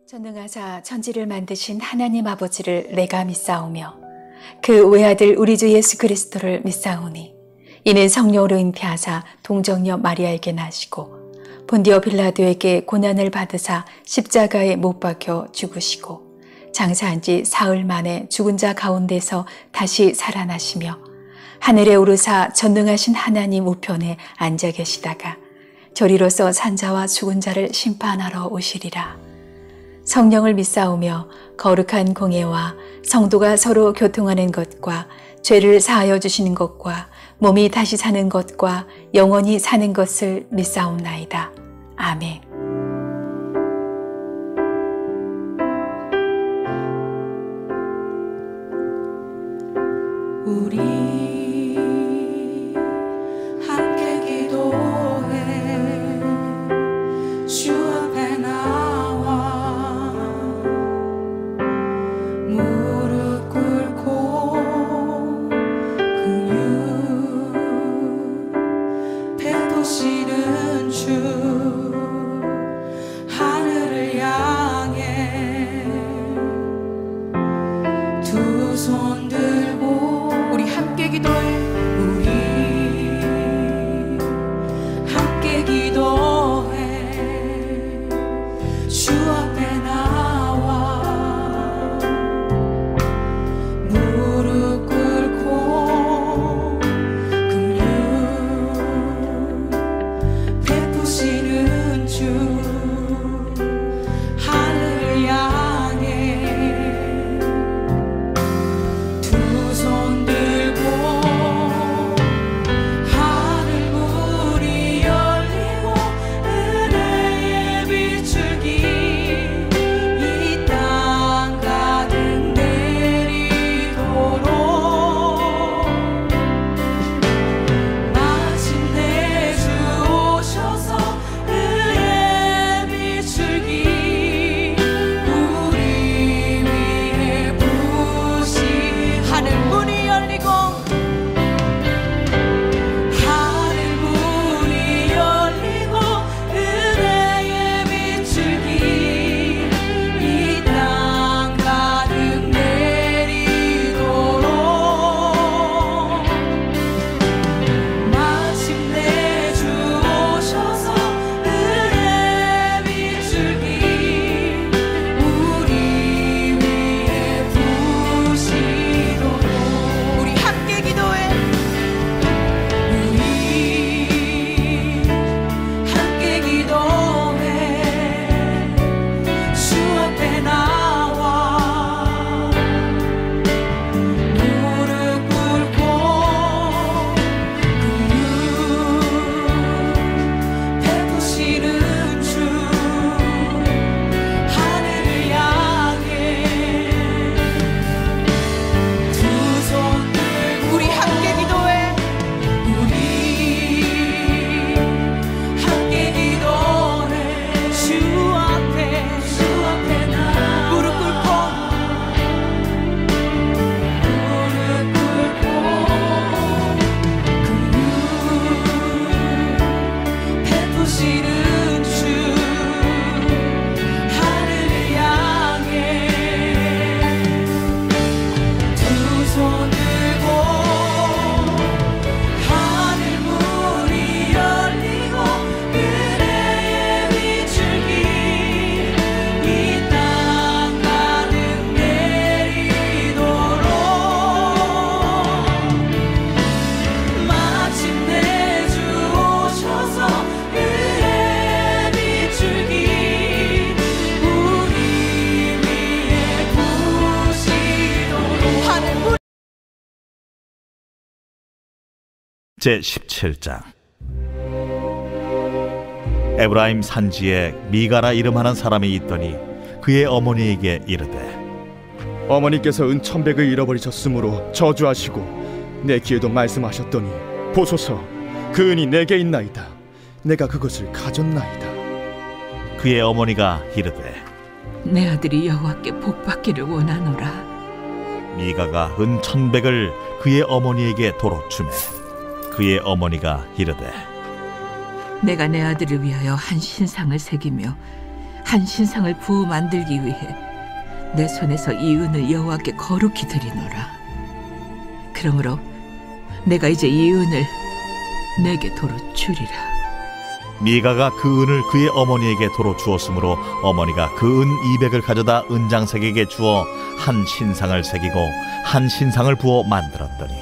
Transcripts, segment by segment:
전능하사 천지를 만드신 하나님 아버지를 내가 믿사오며 그 외아들 우리 주 예수 그리스도를 믿사오니 이는 성령으로 잉태하사 동정녀 마리아에게 나시고 본디오 빌라도에게 고난을 받으사 십자가에 못 박혀 죽으시고 장사한 지 사흘 만에 죽은 자 가운데서 다시 살아나시며 하늘에 오르사 전능하신 하나님 우편에 앉아 계시다가 저리로서 산자와 죽은 자를 심판하러 오시리라. 성령을 믿사오며 거룩한 공예와 성도가 서로 교통하는 것과 죄를 사하여 주시는 것과 몸이 다시 사는 것과 영원히 사는 것을 믿사옵나이다. 아멘. 우리 함께 기도해 주 앞에 나와 무릎 꿇고 긍휼 베푸시는 주 하늘을 향해 두 손 들고 우리 함께 기도해 우리 함께 기도해 주 앞에 나와 무릎 꿇고 긍휼 베푸시는 주 하늘을 향해 두 손 들고 하늘 문이 열리고 은혜의 비출기 이 땅 가득 내리도록 마침내 주 오셔서 은혜의 비출기 우리 위에 부으시 하늘 문이 열리고 하늘 문이 열리고 은혜의 비출기 이 땅 가득 내리도록 마침내 주 오셔서 은혜의 비출기 우리 위에 부으시도록 우리 함께 기도해 우리 함께 기도해 주 앞에 나와 무릎 꿇고 긍휼 베푸시는 주 하늘을 향해 두 손 들고 우리 함께 기도해 우리 함께 기도해 주 앞에 나 무릎 꿇고 긍휼 베푸시는 주 하늘을 향해 두 손 들고 하늘 문이 열리고 은혜의 비출기 이 땅 가득 내리도록 마침내 주 오셔서 은혜의 비출기 우리 위에 부으시도록 하늘 문 제17장 에브라임 산지에 미가라 이름하는 사람이 있더니 그의 어머니에게 이르되 어머니께서 은천백을 잃어버리셨으므로 저주하시고 내 귀에도 말씀하셨더니 보소서 그 은이 내게 있나이다. 내가 그것을 가졌나이다. 그의 어머니가 이르되 내 아들이 여호와께 복받기를 원하노라. 미가가 은 1,100을 그의 어머니에게 도로 주매 그의 어머니가 이르되 내가 내 아들을 위하여 한 신상을 새기며 한 신상을 부어 만들기 위해 내 손에서 이 은을 여호와께 거룩히 드리노라. 그러므로 내가 이제 이 은을 내게 도로 주리라. 미가가 그 은을 그의 어머니에게 도로 주었으므로 어머니가 그 은 200을 가져다 은장색에게 주어 한 신상을 새기고 한 신상을 부어 만들었더니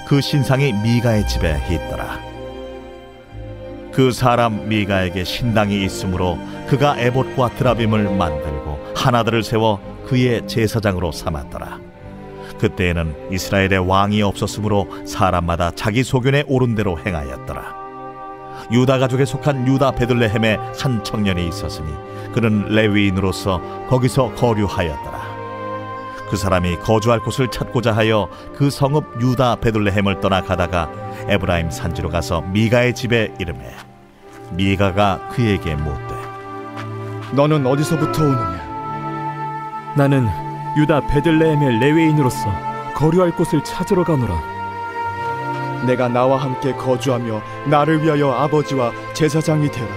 그 신상이 미가의 집에 있더라. 그 사람 미가에게 신당이 있으므로 그가 에봇과 드라빔을 만들고 하나들을 세워 그의 제사장으로 삼았더라. 그때에는 이스라엘에 왕이 없었으므로 사람마다 자기 소견에 옳은 대로 행하였더라. 유다 가족에 속한 유다 베들레헴에 한 청년이 있었으니 그는 레위인으로서 거기서 거류하였더라. 그 사람이 거주할 곳을 찾고자 하여 그 성읍 유다 베들레헴을 떠나 가다가 에브라임 산지로 가서 미가의 집에 이르매 미가가 그에게 묻되 너는 어디서부터 오느냐? 나는 유다 베들레헴의 레위인으로서 거류할 곳을 찾으러 가노라. 내가 나와 함께 거주하며 나를 위하여 아버지와 제사장이 되라.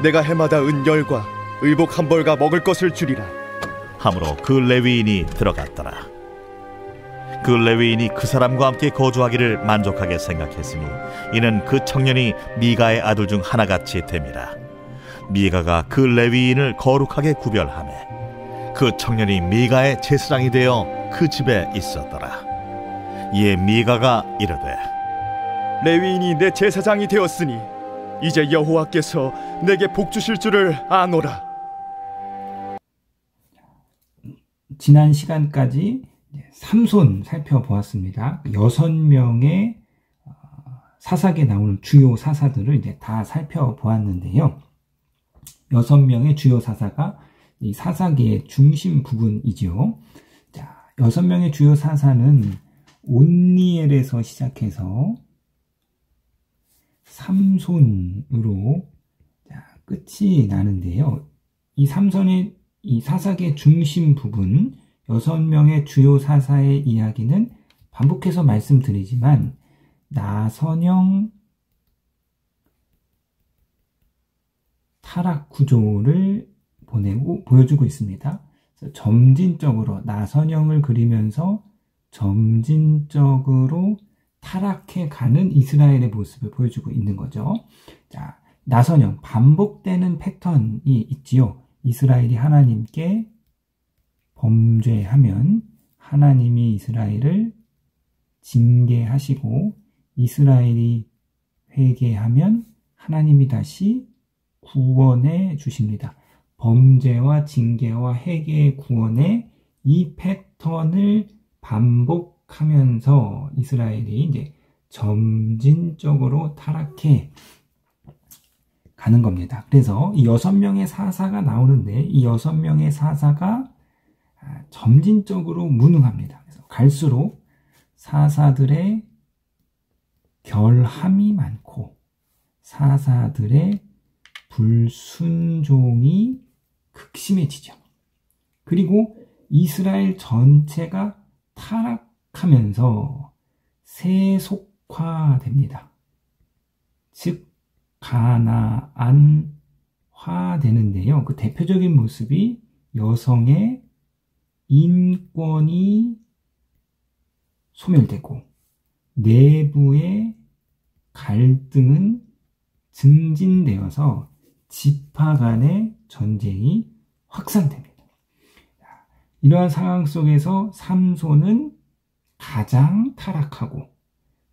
내가 해마다 은 10과 의복 1벌과 먹을 것을 주리라. 하므로 그 레위인이 들어갔더라. 그 레위인이 그 사람과 함께 거주하기를 만족하게 생각했으니 이는 그 청년이 미가의 아들 중 하나같이 됨이라. 미가가 그 레위인을 거룩하게 구별하매 그 청년이 미가의 제사장이 되어 그 집에 있었더라. 이에 미가가 이르되 레위인이 내 제사장이 되었으니 이제 여호와께서 내게 복 주실 줄을 아노라. 지난 시간까지 삼손 살펴보았습니다. 6명의 사사기에 나오는 주요 사사들을 이제 다 살펴보았는데요. 6명의 주요 사사가 이 사사기의 중심 부분이지요. 자, 6명의 주요 사사는 온니엘에서 시작해서 삼손으로 끝이 나는데요. 이 삼손의 이 사사기의 중심 부분 6명의 주요 사사의 이야기는 반복해서 말씀드리지만 나선형 타락 구조를 보여주고 있습니다. 그래서 점진적으로 나선형을 그리면서 점진적으로 타락해 가는 이스라엘의 모습을 보여주고 있는 거죠. 자, 나선형, 반복되는 패턴이 있지요. 이스라엘이 하나님께 범죄하면 하나님이 이스라엘을 징계하시고 이스라엘이 회개하면 하나님이 다시 구원해 주십니다. 범죄와 징계와 회개의 구원의 이 패턴을 반복하면서 이스라엘이 이제 점진적으로 타락해 가는 겁니다. 그래서 이 6명의 사사가 나오는데 이 6명의 사사가 점진적으로 무능합니다. 그래서 갈수록 사사들의 결함이 많고 사사들의 불순종이 극심해지죠. 그리고 이스라엘 전체가 타락하면서 세속화됩니다. 즉 가나안화되는데요. 그 대표적인 모습이 여성의 인권이 소멸되고 내부의 갈등은 증진되어서 지파 간의 전쟁이 확산됩니다. 이러한 상황 속에서 삼손은 가장 타락하고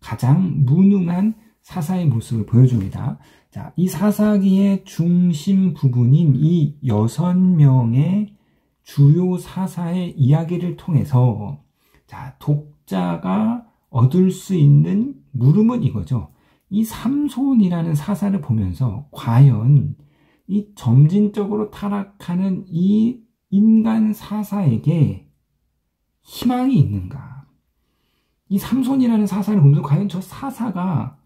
가장 무능한 사사의 모습을 보여줍니다. 자, 이 사사기의 중심 부분인 이 6명의 주요 사사의 이야기를 통해서 자, 독자가 얻을 수 있는 물음은 이거죠. 이 삼손이라는 사사를 보면서 과연 이 점진적으로 타락하는 이 인간 사사에게 희망이 있는가? 이 삼손이라는 사사를 보면서 과연 저 사사가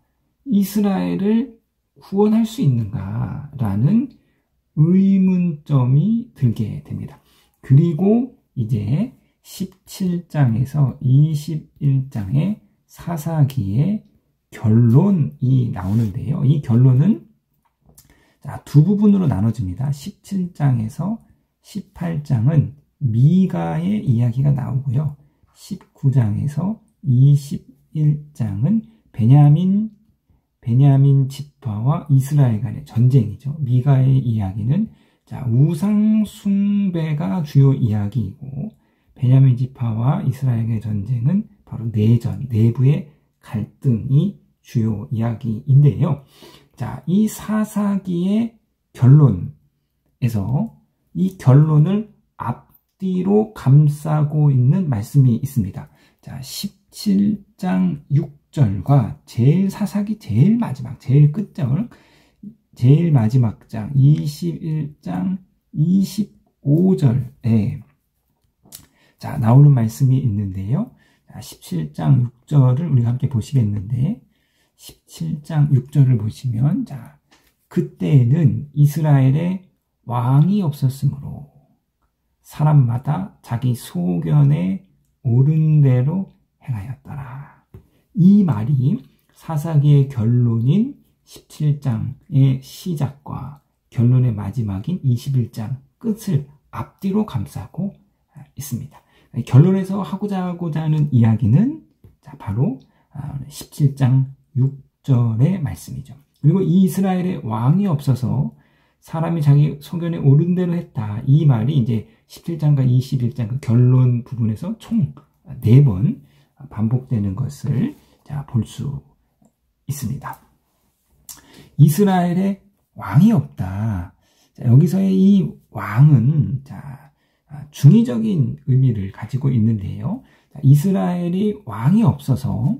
이스라엘을 구원할 수 있는가라는 의문점이 들게 됩니다. 그리고 이제 17장에서 21장의 사사기의 결론이 나오는데요. 이 결론은 자, 두 부분으로 나눠집니다. 17장에서 18장은 미가의 이야기가 나오고요. 19장에서 21장은 베냐민 지파와 이스라엘 간의 전쟁이죠. 미가의 이야기는 자, 우상 숭배가 주요 이야기이고, 베냐민 지파와 이스라엘의 전쟁은 바로 내전, 내부의 갈등이 주요 이야기인데요. 자, 이 사사기의 결론에서 이 결론을 앞뒤로 감싸고 있는 말씀이 있습니다. 자, 17장 6절과 사사기 제일 마지막, 제일 끝절, 제일 마지막 장 21장 25절에 자, 나오는 말씀이 있는데요. 자, 17장 6절을 우리가 함께 보시겠는데, 17장 6절을 보시면, 자, 그때에는 이스라엘에 왕이 없었으므로 사람마다 자기 소견에 옳은 대로 행하였더라. 이 말이 사사기의 결론인 17장의 시작과 결론의 마지막인 21장 끝을 앞뒤로 감싸고 있습니다. 결론에서 하고자 하는 이야기는 자, 바로 17장 6절의 말씀이죠. 그리고 이스라엘에 왕이 없어서 사람이 자기 소견에 옳은 대로 했다. 이 말이 이제 17장과 21장 그 결론 부분에서 총 4번 반복되는 것을 볼 수 있습니다. 이스라엘에 왕이 없다. 자, 여기서의 이 왕은 중의적인 의미를 가지고 있는데요. 자, 이스라엘이 왕이 없어서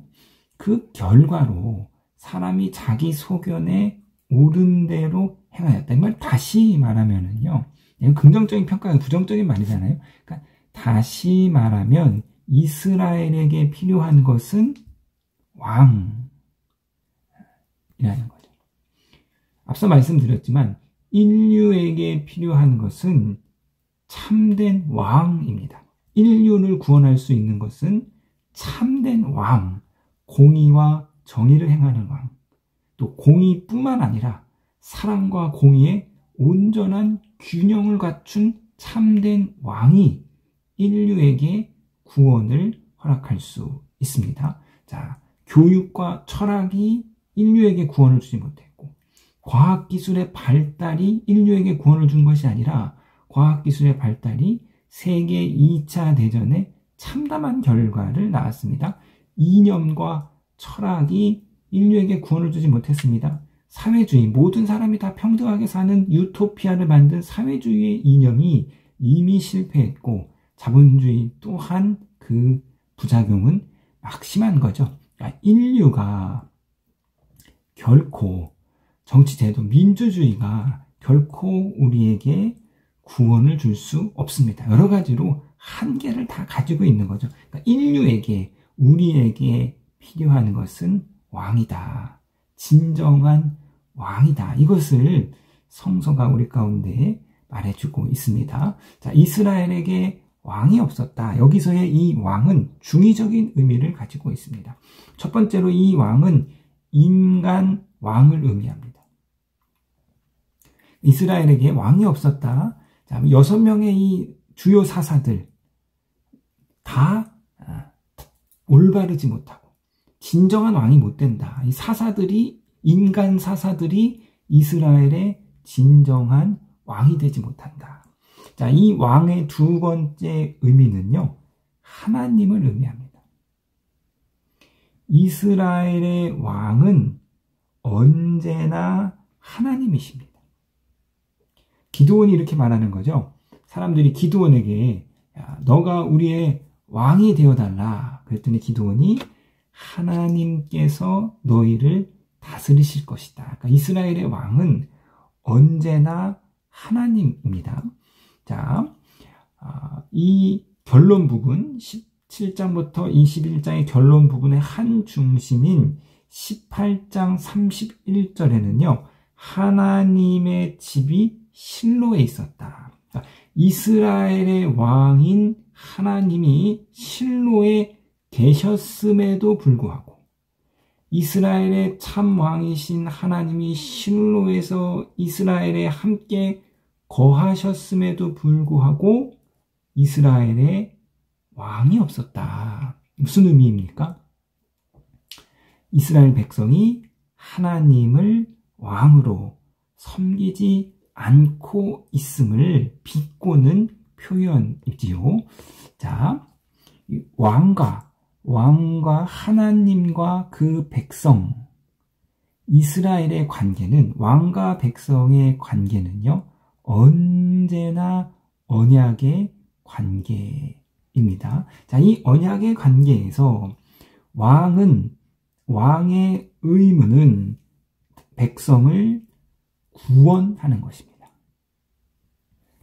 그 결과로 사람이 자기 소견에 옳은 대로 행하였다. 이 말 다시 말하면은요. 이건 긍정적인 평가가 부정적인 말이잖아요. 그러니까 다시 말하면 이스라엘에게 필요한 것은 왕이라는 거죠. 앞서 말씀드렸지만 인류에게 필요한 것은 참된 왕입니다. 인류를 구원할 수 있는 것은 참된 왕, 공의와 정의를 행하는 왕, 또 공의뿐만 아니라 사랑과 공의의 온전한 균형을 갖춘 참된 왕이 인류에게 구원을 허락할 수 있습니다. 자, 교육과 철학이 인류에게 구원을 주지 못했고, 과학기술의 발달이 인류에게 구원을 준 것이 아니라 과학기술의 발달이 세계 2차 대전에 참담한 결과를 낳았습니다. 이념과 철학이 인류에게 구원을 주지 못했습니다. 사회주의, 모든 사람이 다 평등하게 사는 유토피아를 만든 사회주의의 이념이 이미 실패했고, 자본주의 또한 그 부작용은 막심한 거죠. 그러니까 인류가 결코 정치제도, 민주주의가 결코 우리에게 구원을 줄 수 없습니다. 여러 가지로 한계를 다 가지고 있는 거죠. 그러니까 인류에게, 우리에게 필요한 것은 왕이다. 진정한 왕이다. 이것을 성서가 우리 가운데 말해주고 있습니다. 자, 이스라엘에게 왕이 없었다. 여기서의 이 왕은 중의적인 의미를 가지고 있습니다. 첫 번째로 이 왕은 인간 왕을 의미합니다. 이스라엘에게 왕이 없었다. 자, 6명의 이 주요 사사들 다 올바르지 못하고 진정한 왕이 못 된다. 이 사사들이, 인간 사사들이 이스라엘의 진정한 왕이 되지 못한다. 자, 이 왕의 두 번째 의미는요, 하나님을 의미합니다. 이스라엘의 왕은 언제나 하나님이십니다. 기드온이 이렇게 말하는 거죠. 사람들이 기드온에게, 야, 너가 우리의 왕이 되어달라. 그랬더니 기드온이 하나님께서 너희를 다스리실 것이다. 그러니까 이스라엘의 왕은 언제나 하나님입니다. 자, 이 결론 부분, 17장부터 21장의 결론 부분의 한 중심인 18장 31절에는요, 하나님의 집이 실로에 있었다. 그러니까 이스라엘의 왕인 하나님이 실로에 계셨음에도 불구하고 이스라엘의 참 왕이신 하나님이 실로에서 이스라엘에 함께 거하셨음에도 불구하고 이스라엘에 왕이 없었다. 무슨 의미입니까? 이스라엘 백성이 하나님을 왕으로 섬기지 않고 있음을 비꼬는 표현이지요. 자, 왕과 하나님과 그 백성, 이스라엘의 관계는, 왕과 백성의 관계는요, 언제나 언약의 관계입니다. 자, 이 언약의 관계에서 왕의 의무는 백성을 구원하는 것입니다.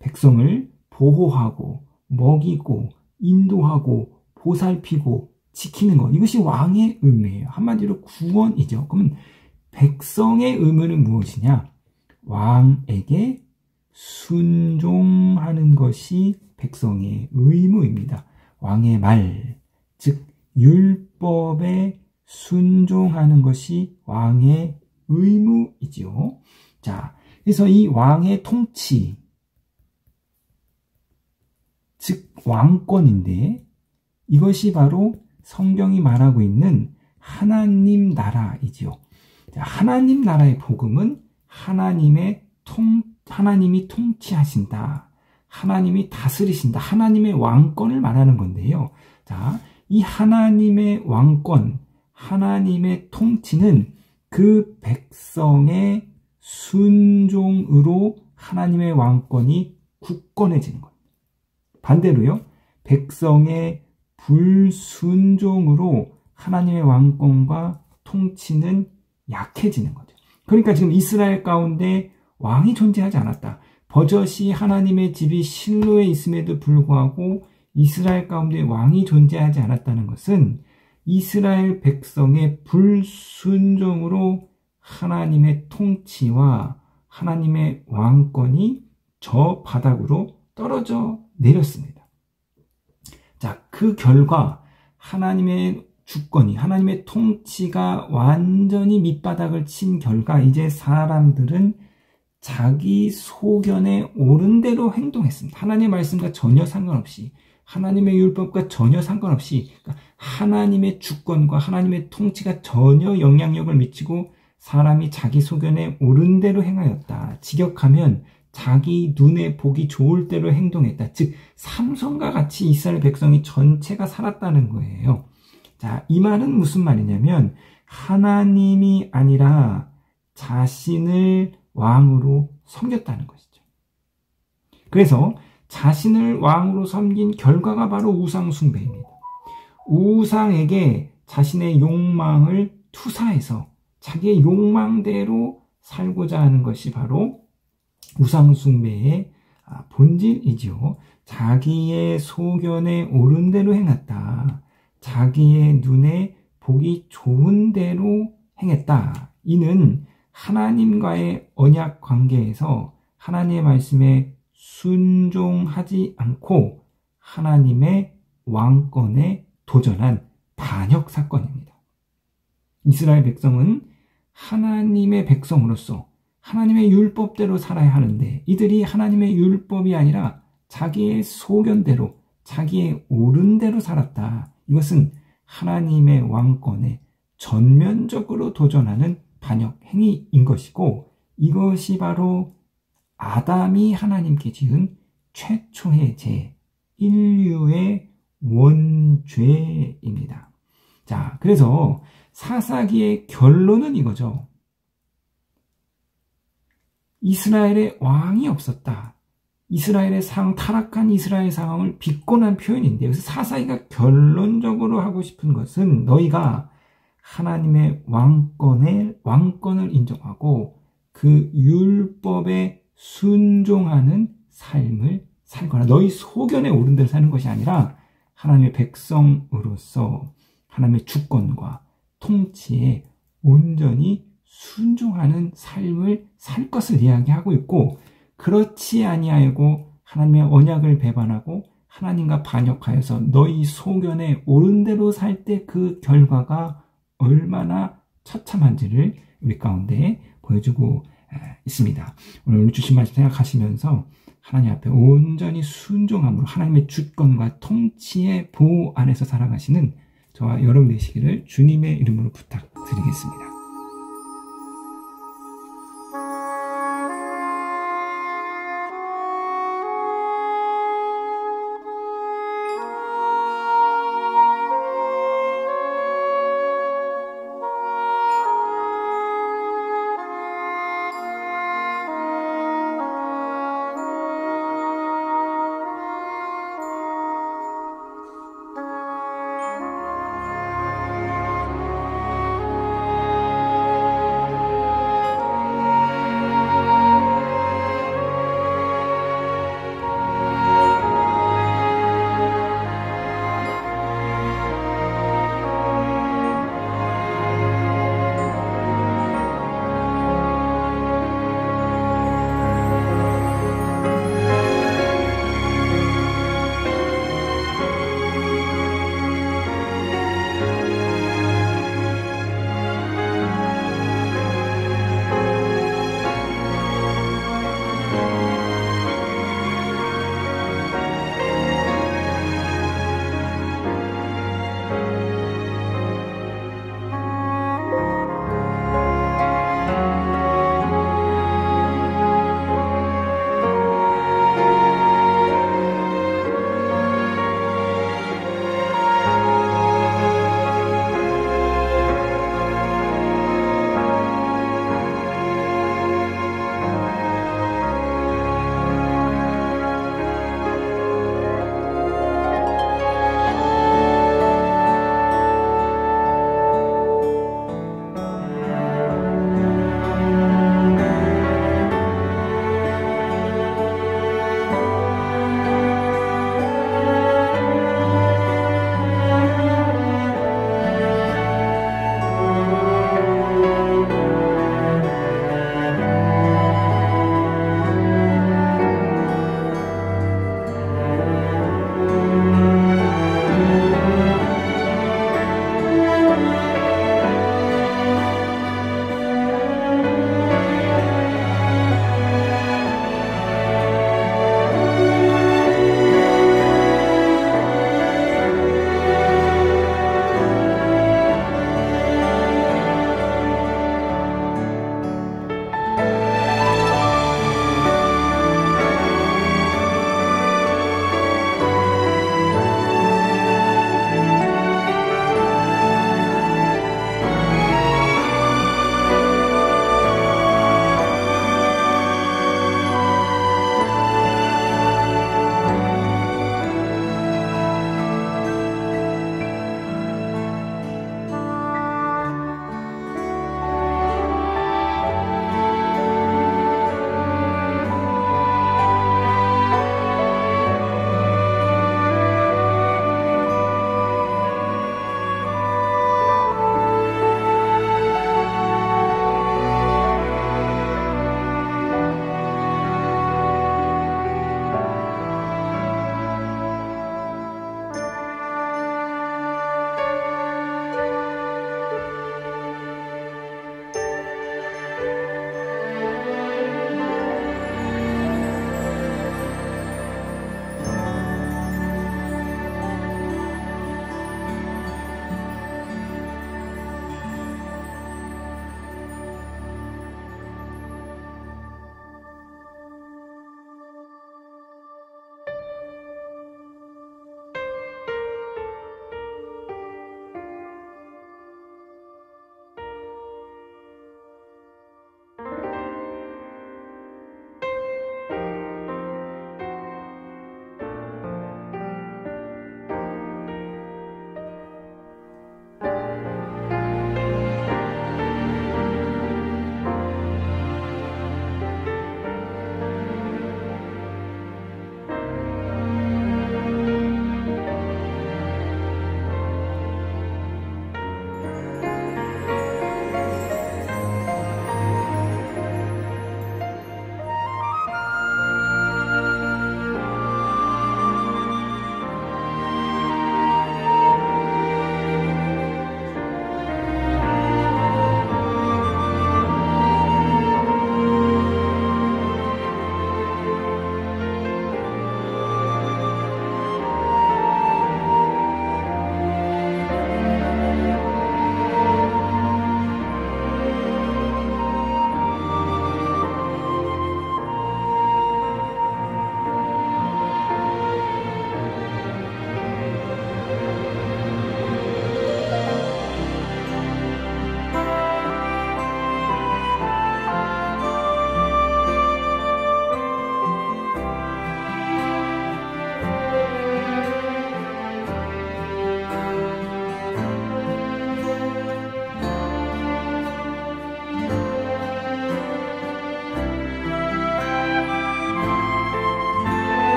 백성을 보호하고, 먹이고, 인도하고, 보살피고, 지키는 것. 이것이 왕의 의무예요. 한마디로 구원이죠. 그러면 백성의 의무는 무엇이냐? 왕에게 순종하는 것이 백성의 의무입니다. 왕의 말, 즉 율법에 순종하는 것이 왕의 의무이지요. 자, 그래서 이 왕의 통치, 즉 왕권인데, 이것이 바로 성경이 말하고 있는 하나님 나라이지요. 자, 하나님 나라의 복음은 하나님이 통치하신다. 하나님이 다스리신다. 하나님의 왕권을 말하는 건데요. 자, 이 하나님의 왕권, 하나님의 통치는 그 백성의 순종으로 하나님의 왕권이 굳건해지는 겁니다. 반대로요, 백성의 불순종으로 하나님의 왕권과 통치는 약해지는 거죠. 그러니까 지금 이스라엘 가운데 왕이 존재하지 않았다. 버젓이 하나님의 집이 실로에 있음에도 불구하고 이스라엘 가운데 왕이 존재하지 않았다는 것은 이스라엘 백성의 불순종으로 하나님의 통치와 하나님의 왕권이 저 바닥으로 떨어져 내렸습니다. 자, 그 결과 하나님의 주권이, 하나님의 통치가 완전히 밑바닥을 친 결과 이제 사람들은 자기 소견에 옳은 대로 행동했습니다. 하나님의 말씀과 전혀 상관없이, 하나님의 율법과 전혀 상관없이, 그러니까 하나님의 주권과 하나님의 통치가 전혀 영향력을 미치고 사람이 자기 소견에 옳은 대로 행하였다. 직역하면 자기 눈에 보기 좋을 대로 행동했다. 즉 삼손과 같이 이스라엘 백성이 전체가 살았다는 거예요. 자, 이 말은 무슨 말이냐면 하나님이 아니라 자신을 왕으로 섬겼다는 것이죠. 그래서 자신을 왕으로 섬긴 결과가 바로 우상 숭배입니다. 우상에게 자신의 욕망을 투사해서 자기의 욕망대로 살고자 하는 것이 바로 우상 숭배의 본질이지요. 자기의 소견에 옳은 대로 행했다. 자기의 눈에 보기 좋은 대로 행했다. 이는 하나님과의 언약 관계에서 하나님의 말씀에 순종하지 않고 하나님의 왕권에 도전한 반역 사건입니다. 이스라엘 백성은 하나님의 백성으로서 하나님의 율법대로 살아야 하는데 이들이 하나님의 율법이 아니라 자기의 소견대로, 자기의 옳은 대로 살았다. 이것은 하나님의 왕권에 전면적으로 도전하는 반역 행위인 것이고, 이것이 바로 아담이 하나님께 지은 최초의 죄, 인류의 원죄입니다. 자, 그래서 사사기의 결론은 이거죠. 이스라엘에 왕이 없었다. 이스라엘의 타락한 이스라엘 상황을 비꼬는 표현인데요. 그래서 사사기가 결론적으로 하고 싶은 것은 너희가 하나님의 왕권을 인정하고 그 율법에 순종하는 삶을 살거나 너희 소견에 옳은 대로 사는 것이 아니라 하나님의 백성으로서 하나님의 주권과 통치에 온전히 순종하는 삶을 살 것을 이야기하고 있고, 그렇지 아니하고 하나님의 언약을 배반하고 하나님과 반역하여서 너희 소견에 옳은 대로 살 때 그 결과가 얼마나 처참한지를 우리 가운데 보여주고 있습니다. 오늘 주신 말씀 생각하시면서 하나님 앞에 온전히 순종함으로 하나님의 주권과 통치의 보호 안에서 살아가시는 저와 여러분 되시기를 주님의 이름으로 부탁드리겠습니다.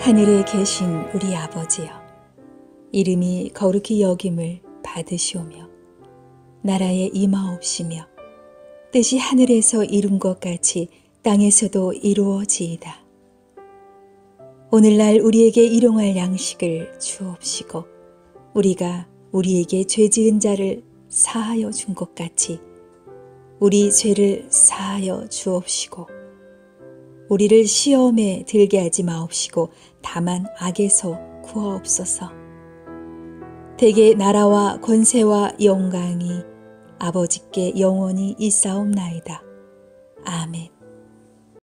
하늘에 계신 우리 아버지여, 이름이 거룩히 여김을 받으시오며 나라에 임하옵시며 뜻이 하늘에서 이룬 것 같이 땅에서도 이루어지이다. 오늘날 우리에게 일용할 양식을 주옵시고 우리가 우리에게 죄 지은 자를 사하여 준 것 같이 우리 죄를 사하여 주옵시고 우리를 시험에 들게 하지 마옵시고 다만 악에서 구하옵소서. 대개 나라와 권세와 영광이 아버지께 영원히 있사옵나이다. 아멘.